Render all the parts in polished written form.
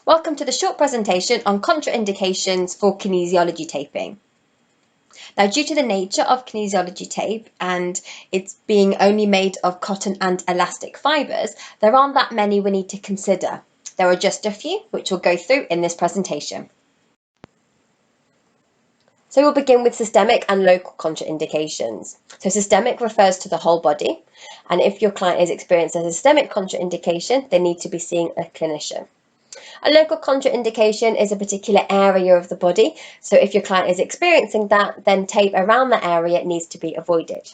Welcome to the short presentation on contraindications for kinesiology taping. Now, due to the nature of kinesiology tape and it's being only made of cotton and elastic fibres, there aren't that many we need to consider. There are just a few which we'll go through in this presentation. So we'll begin with systemic and local contraindications. So systemic refers to the whole body, and if your client is experiencing a systemic contraindication, they need to be seeing a clinician. A local contraindication is a particular area of the body, so if your client is experiencing that, then tape around that area needs to be avoided.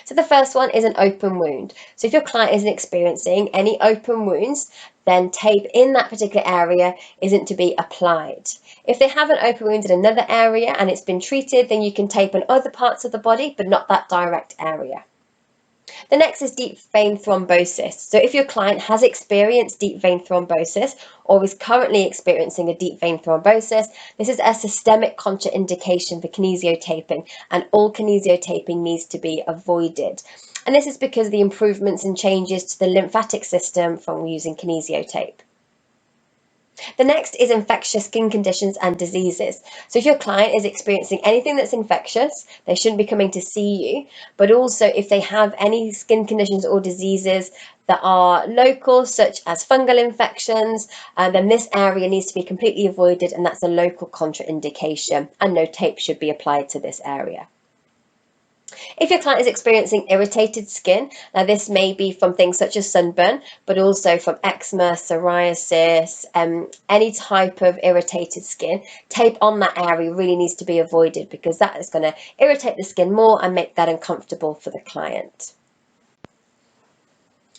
So the first one is an open wound. So if your client isn't experiencing any open wounds, then tape in that particular area isn't to be applied. If they have an open wound in another area and it's been treated, then you can tape on other parts of the body, but not that direct area. The next is deep vein thrombosis. So if your client has experienced deep vein thrombosis or is currently experiencing a deep vein thrombosis, this is a systemic contraindication for kinesiotaping, and all kinesiotaping needs to be avoided. And this is because of the improvements and changes to the lymphatic system from using kinesiotape. The next is infectious skin conditions and diseases. So if your client is experiencing anything that's infectious, they shouldn't be coming to see you. But also if they have any skin conditions or diseases that are local, such as fungal infections, then this area needs to be completely avoided, and that's a local contraindication, and no tape should be applied to this area. If your client is experiencing irritated skin, now this may be from things such as sunburn, but also from eczema, psoriasis, any type of irritated skin, tape on that area really needs to be avoided because that is going to irritate the skin more and make that uncomfortable for the client.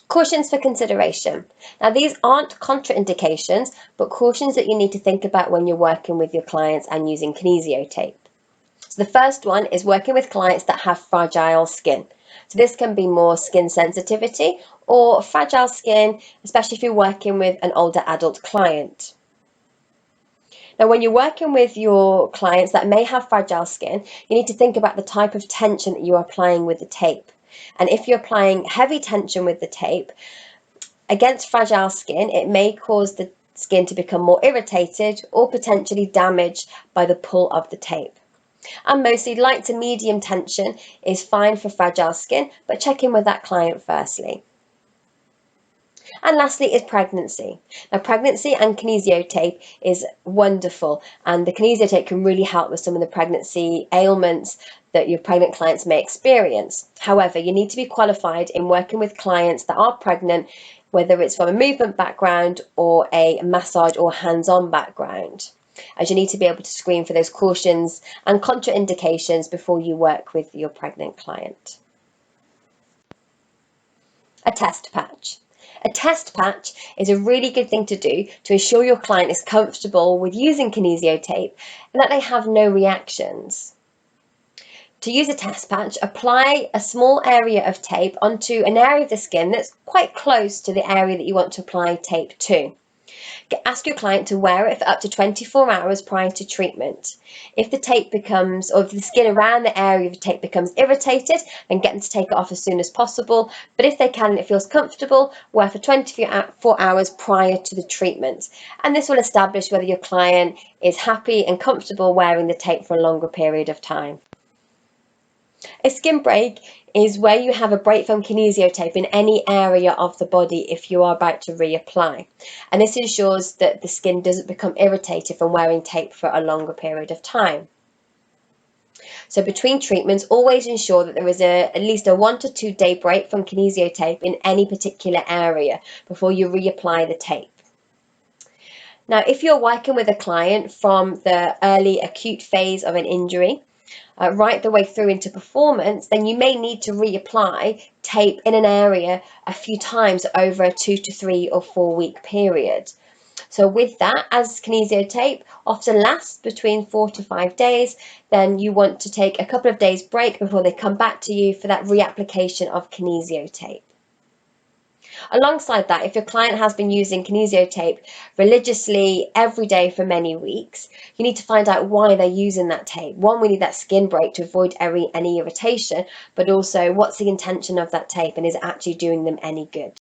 Cautions for consideration. Now these aren't contraindications, but cautions that you need to think about when you're working with your clients and using kinesiotape. So the first one is working with clients that have fragile skin. So this can be more skin sensitivity or fragile skin, especially if you're working with an older adult client. Now, when you're working with your clients that may have fragile skin, you need to think about the type of tension that you are applying with the tape. And if you're applying heavy tension with the tape against fragile skin, it may cause the skin to become more irritated or potentially damaged by the pull of the tape. And mostly light to medium tension is fine for fragile skin, but check in with that client firstly. And lastly is pregnancy. Now pregnancy and kinesiotape is wonderful, and the kinesiotape can really help with some of the pregnancy ailments that your pregnant clients may experience. However, you need to be qualified in working with clients that are pregnant, whether it's from a movement background or a massage or hands-on background, as you need to be able to screen for those cautions and contraindications before you work with your pregnant client. A test patch. A test patch is a really good thing to do to ensure your client is comfortable with using kinesiotape and that they have no reactions. To use a test patch, apply a small area of tape onto an area of the skin that's quite close to the area that you want to apply tape to. Ask your client to wear it for up to 24 hours prior to treatment. If the tape becomes, or if the skin around the area of the tape becomes irritated, then get them to take it off as soon as possible. But if they can and it feels comfortable, wear for 24 hours prior to the treatment. And this will establish whether your client is happy and comfortable wearing the tape for a longer period of time. A skin break is where you have a break from kinesiotape in any area of the body if you are about to reapply. And this ensures that the skin doesn't become irritated from wearing tape for a longer period of time. So between treatments, always ensure that there is at least a 1 to 2 day break from kinesiotape in any particular area before you reapply the tape. Now, if you're working with a client from the early acute phase of an injury, right the way through into performance, then you may need to reapply tape in an area a few times over a 2 to 3 or 4 week period. So with that, as kinesiotape often lasts between 4 to 5 days, then you want to take a couple of days break before they come back to you for that reapplication of kinesiotape. Alongside that, if your client has been using kinesiotape religiously every day for many weeks, you need to find out why they're using that tape. One, we need that skin break to avoid any irritation, but also what's the intention of that tape and is it actually doing them any good?